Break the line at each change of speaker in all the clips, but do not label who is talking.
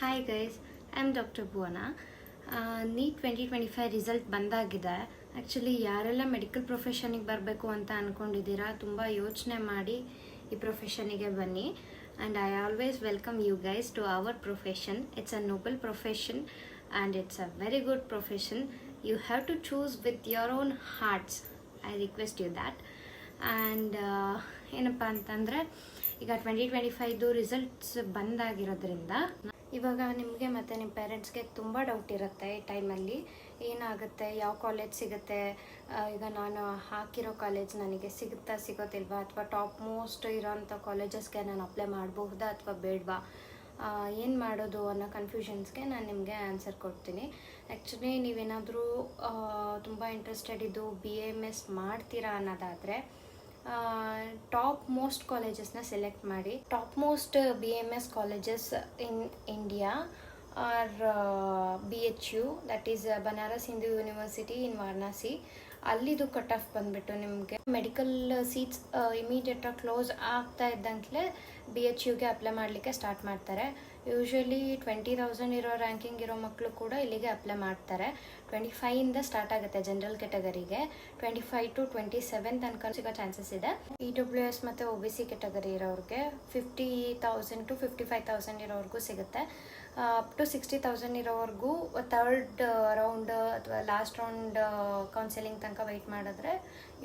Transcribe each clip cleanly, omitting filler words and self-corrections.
Hi guys, I am doctor Bhuvana. NEET 2025 result ಬಂದಾಗಿದೆ. Actually ಯಾರೆಲ್ಲ medical ಪ್ರೊಫೆಷನಿಗೆ ಬರಬೇಕು ಅಂತ ಅಂದ್ಕೊಂಡಿದ್ದೀರಾ, ತುಂಬ ಯೋಚನೆ ಮಾಡಿ ಈ ಪ್ರೊಫೆಷನಿಗೆ ಬನ್ನಿ. And I always welcome you guys to our profession. It's a noble profession and it's a very good profession. You have to choose with your own hearts. I request you that. And ಏನಪ್ಪ ಅಂತಂದರೆ, ಈಗ 2025 results ಬಂದಾಗಿರೋದ್ರಿಂದ ಇವಾಗ ನಿಮಗೆ ಮತ್ತು ನಿಮ್ಮ ಪೇರೆಂಟ್ಸ್ಗೆ ತುಂಬ doubt ಇರುತ್ತೆ ಈ ಟೈಮಲ್ಲಿ. ಏನಾಗುತ್ತೆ, ಯಾವ ಕಾಲೇಜ್ ಸಿಗುತ್ತೆ, ಈಗ ನಾನು ಹಾಕಿರೋ ಕಾಲೇಜ್ ನನಗೆ ಸಿಗೋದಿಲ್ವಾ, ಅಥವಾ ಟಾಪ್ ಮೋಸ್ಟ್ ಇರೋಂಥ ಕಾಲೇಜಸ್ಗೆ ನಾನು ಅಪ್ಲೈ ಮಾಡಬಹುದಾ ಅಥವಾ ಬೇಡವಾ, ಏನು ಮಾಡೋದು ಅನ್ನೋ ಕನ್ಫ್ಯೂಷನ್ಸ್ಗೆ ನಾನು ನಿಮಗೆ ಆನ್ಸರ್ ಕೊಡ್ತೀನಿ. ಆ್ಯಕ್ಚುಲಿ ನೀವೇನಾದರೂ ತುಂಬ ಇಂಟ್ರೆಸ್ಟೆಡ್ ಇದ್ದು BAMS ಮಾಡ್ತೀರಾ ಅನ್ನೋದಾದರೆ ಟಾಪ್ ಮೋಸ್ಟ್ ಕಾಲೇಜಸ್ನ ಸೆಲೆಕ್ಟ್ ಮಾಡಿ. Top most BAMS colleges in India are BHU, that is Banaras Hindu University in Varanasi. ಅಲ್ಲಿದು ಕಟ್ ಆಫ್ ಬಂದುಬಿಟ್ಟು ನಿಮಗೆ ಮೆಡಿಕಲ್ ಸೀಟ್ಸ್ ಇಮಿಡಿಯೇಟಾಗಿ ಕ್ಲೋಸ್ ಆಗ್ತಾ ಇದ್ದಂತಲೇ BHUಗೆ ಅಪ್ಲೈ ಮಾಡಲಿಕ್ಕೆ ಸ್ಟಾರ್ಟ್ ಮಾಡ್ತಾರೆ. ಯೂಶ್ವಲಿ 20,000 ಇರೋ ರ್ಯಾಂಕಿಂಗ್ ಇರೋ ಮಕ್ಕಳು ಕೂಡ ಇಲ್ಲಿಗೆ ಅಪ್ಲೈ ಮಾಡ್ತಾರೆ. 25ಇಂದ ಸ್ಟಾರ್ಟ್ ಆಗುತ್ತೆ ಜನರಲ್ ಕೆಟಗರಿಗೆ. 25 to 27 ತನಕ ಸಿಗೋ ಚಾನ್ಸಸ್ ಇದೆ. EWS ಮತ್ತು OBC ಕೆಟಗರಿ ಇರೋರಿಗೆ 50,000 to 55,000 ಇರೋವರೆಗೂ ಸಿಗುತ್ತೆ. ಅಪ್ ಟು 60,000 ಇರೋವರೆಗೂ ಥರ್ಡ್ ರೌಂಡ್ ಅಥವಾ ಲಾಸ್ಟ್ ರೌಂಡ್ ಕೌನ್ಸಿಲಿಂಗ್ ತನಕ ವೆಯ್ಟ್ ಮಾಡಿದ್ರೆ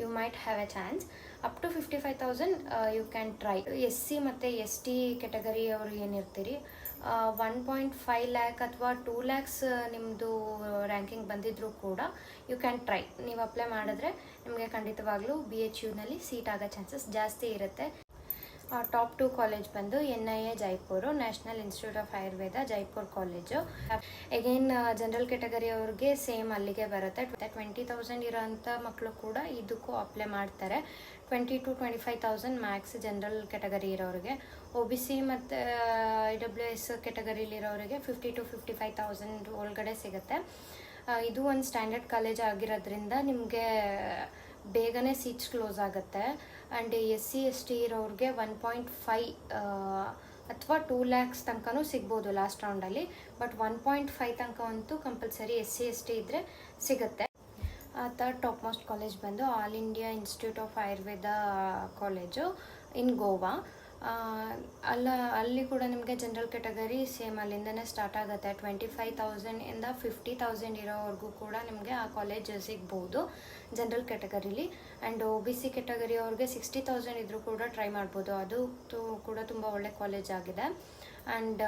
you might have a chance. Up to 55,000 you can try. SC ಮತ್ತು ST ಕೆಟಗರಿ ಅವರು ಏನಿರ್ತೀರಿ, 1.5 lakh ಅಥವಾ 2 lakhs ನಿಮ್ಮದು ರ್ಯಾಂಕಿಂಗ್ ಬಂದಿದ್ರೂ ಕೂಡ ಯು ಕ್ಯಾನ್ ಟ್ರೈ. ನೀವು ಅಪ್ಲೈ ಮಾಡಿದ್ರೆ ನಿಮಗೆ ಖಂಡಿತವಾಗ್ಲೂ BHUನಲ್ಲಿ ಸೀಟ್ ಆಗೋ ಚಾನ್ಸಸ್ ಜಾಸ್ತಿ ಇರುತ್ತೆ. ಟಾಪ್ 2 ಕಾಲೇಜ್ ಬಂದು NIA Jaipur, National Institute of Ayurveda Jaipur college. Again general category ಅವ್ರಿಗೆ ಸೇಮ್ ಅಲ್ಲಿಗೆ ಬರುತ್ತೆ. 20,000 ಇರೋಂಥ ಮಕ್ಕಳು ಕೂಡ ಇದಕ್ಕೂ ಅಪ್ಲೈ ಮಾಡ್ತಾರೆ. 20 to 25,000 ಮ್ಯಾಕ್ಸ್ ಜನರಲ್ ಕೆಟಗರಿ ಇರೋರಿಗೆ. OBC ಮತ್ತು EWS ಕೆಟಗರಿಲಿರೋರಿಗೆ 50 to 55,000 ಒಳಗಡೆ ಸಿಗುತ್ತೆ. ಇದು ಒಂದು ಸ್ಟ್ಯಾಂಡರ್ಡ್ ಕಾಲೇಜ್ ಆಗಿರೋದ್ರಿಂದ ನಿಮಗೆ ಬೇಗನೆ ಸೀಟ್ಸ್ ಕ್ಲೋಸ್ ಆಗುತ್ತೆ. ಆ್ಯಂಡ್ SC ST ಇರೋರಿಗೆ 1.5 ಅಥವಾ 2 lakhs ತನಕನೂ ಸಿಗ್ಬೋದು ಲಾಸ್ಟ್ ರೌಂಡಲ್ಲಿ. ಬಟ್ 1.5 ತನಕ ಅಂತೂ ಕಂಪಲ್ಸರಿ SC ST ಇದ್ದರೆ ಸಿಗುತ್ತೆ. ಥರ್ಡ್ ಟಾಪ್ ಮೋಸ್ಟ್ ಕಾಲೇಜ್ ಬಂದು All India Institute of Ayurveda college in Goa. ಅಲ್ಲಿ ಕೂಡ ನಿಮಗೆ ಜನರಲ್ ಕೆಟಗರಿ ಸೇಮ್ ಅಲ್ಲಿಂದನೇ ಸ್ಟಾರ್ಟ್ ಆಗುತ್ತೆ. 25,000ಇಂದ 50,000 ಇರೋವರೆಗೂ ಕೂಡ ನಿಮಗೆ ಆ ಕಾಲೇಜ್ ಸಿಗ್ಬೋದು ಜನರಲ್ ಕೆಟಗರಿಲಿ. ಆ್ಯಂಡ್ OBC ಕೆಟಗರಿ ಅವ್ರಿಗೆ 60,000 ಇದ್ರೂ ಕೂಡ ಟ್ರೈ ಮಾಡ್ಬೋದು. ಅದು ಕೂಡ ತುಂಬ ಒಳ್ಳೆ ಕಾಲೇಜ್ ಆಗಿದೆ. ಆ್ಯಂಡ್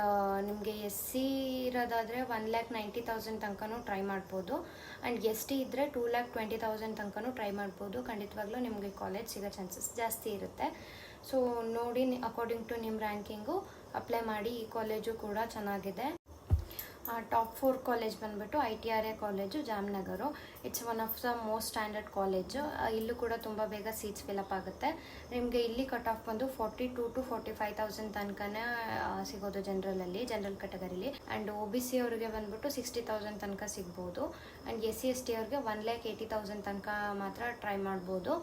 ನಿಮಗೆ SC ಇರೋದಾದರೆ 1,90,000 ತನಕನೂ ಟ್ರೈ ಮಾಡ್ಬೋದು. ಆ್ಯಂಡ್ ST ಇದ್ದರೆ 2,20,000 ತನಕನೂ ಟ್ರೈ ಮಾಡ್ಬೋದು. ಖಂಡಿತವಾಗ್ಲೂ ನಿಮಗೆ ಕಾಲೇಜ್ ಸಿಗೋ ಚಾನ್ಸಸ್ ಜಾಸ್ತಿ ಇರುತ್ತೆ. ಸೊ ನೋಡಿ, ಅಕಾರ್ಡಿಂಗ್ ಟು ನಿಮ್ಮ ರ್ಯಾಂಕಿಂಗು ಅಪ್ಲೈ ಮಾಡಿ. ಈ ಕಾಲೇಜು ಕೂಡ ಚೆನ್ನಾಗಿದೆ. ಟಾಪ್ 4 ಕಾಲೇಜ್ ಬಂದುಬಿಟ್ಟು ITRA college Jamnagar. It's one of the most standard college. ಇಲ್ಲೂ ಕೂಡ ತುಂಬ ಬೇಗ ಸೀಟ್ಸ್ ಫಿಲಪ್ ಆಗುತ್ತೆ. ನಿಮಗೆ ಇಲ್ಲಿ ಕಟ್ ಆಫ್ ಬಂದು 42 to 45,000 ತನಕನೇ ಸಿಗೋದು ಜನರಲ್ ಕೆಟಗರಿಲಿ. ಆ್ಯಂಡ್ OBC ಅವರಿಗೆ ಬಂದುಬಿಟ್ಟು 60,000 ತನಕ ಸಿಗ್ಬೋದು. ಆ್ಯಂಡ್ SC ST ಅವ್ರಿಗೆ 1,80,000 ತನಕ ಮಾತ್ರ ಟ್ರೈ ಮಾಡ್ಬೋದು.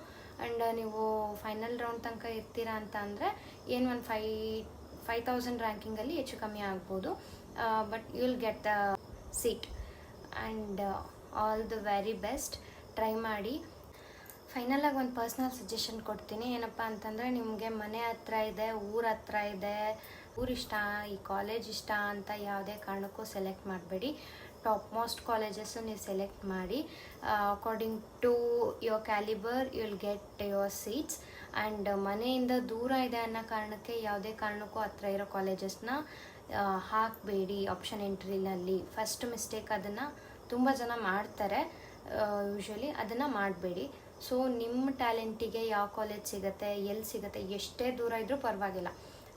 ಆ್ಯಂಡ್ ನೀವು ಫೈನಲ್ ರೌಂಡ್ ತನಕ ಇರ್ತೀರಾ ಅಂತ ಅಂದರೆ ಏನು ಒಂದು 5,000 ರ್ಯಾಂಕಿಂಗಲ್ಲಿ ಹೆಚ್ಚು ಕಮ್ಮಿ ಆಗ್ಬೋದು. But you will get the seat. And all the very best. Try ಮಾಡಿ. ಫೈನಲಾಗಿ ಒಂದು ಪರ್ಸ್ನಲ್ ಸಜೆಷನ್ ಕೊಡ್ತೀನಿ. ಏನಪ್ಪ ಅಂತಂದರೆ, ನಿಮಗೆ ಮನೆ ಹತ್ರ ಇದೆ, ಊರ ಹತ್ರ ಇದೆ, ಊರಿಷ್ಟ, ಈ ಕಾಲೇಜ್ ಇಷ್ಟ ಅಂತ ಯಾವುದೇ ಕಾರಣಕ್ಕೂ ಸೆಲೆಕ್ಟ್ ಮಾಡಬೇಡಿ. ಟಾಪ್ ಮೋಸ್ಟ್ ಕಾಲೇಜಸ್ಸು ನೀವು ಸೆಲೆಕ್ಟ್ ಮಾಡಿ. According to your calibre you will get your seats. And ಮನೆಯಿಂದ ದೂರ ಇದೆ ಅನ್ನೋ ಕಾರಣಕ್ಕೆ ಯಾವುದೇ ಕಾರಣಕ್ಕೂ ಹತ್ರ ಇರೋ ಕಾಲೇಜಸ್ನ ಹಾಕಬೇಡಿ ಆಪ್ಷನ್ ಎಂಟ್ರಿನಲ್ಲಿ. ಫಸ್ಟ್ ಮಿಸ್ಟೇಕ್ ಅದನ್ನು ತುಂಬ ಜನ ಮಾಡ್ತಾರೆ. ಯೂಶ್ವಲಿ ಅದನ್ನು ಮಾಡಬೇಡಿ. ಸೊ ನಿಮ್ಮ ಟ್ಯಾಲೆಂಟಿಗೆ ಯಾವ ಕಾಲೇಜ್ ಸಿಗುತ್ತೆ, ಎಲ್ಲಿ ಸಿಗುತ್ತೆ, ಎಷ್ಟೇ ದೂರ ಇದ್ದರೂ ಪರವಾಗಿಲ್ಲ.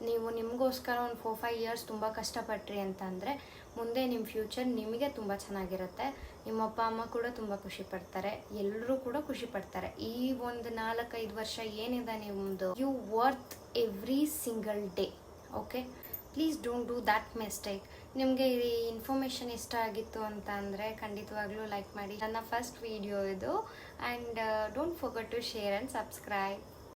ನೀವು ನಿಮಗೋಸ್ಕರ ಒಂದು 4-5 years ತುಂಬ ಕಷ್ಟಪಟ್ರಿ ಅಂತಂದರೆ ಮುಂದೆ ನಿಮ್ಮ ಫ್ಯೂಚರ್ ನಿಮಗೆ ತುಂಬ ಚೆನ್ನಾಗಿರುತ್ತೆ. ನಿಮ್ಮ ಅಪ್ಪ ಅಮ್ಮ ಕೂಡ ತುಂಬ ಖುಷಿ ಪಡ್ತಾರೆ, ಎಲ್ಲರೂ ಕೂಡ ಖುಷಿ ಪಡ್ತಾರೆ. ಈ ಒಂದು 4-5 ವರ್ಷ ಏನಿದೆ ನಿಮ್ಮದು, you worth every single day. Okay, please don't do that mistake. ನಿಮಗೆ ಈ ಇನ್ಫಾರ್ಮೇಷನ್ ಇಷ್ಟ ಆಗಿತ್ತು ಅಂತ ಅಂದರೆ ಖಂಡಿತವಾಗ್ಲೂ ಲೈಕ್ ಮಾಡಿ. ನನ್ನ ಫಸ್ಟ್ ವಿಡಿಯೋ ಇದು. And don't forget to share and subscribe.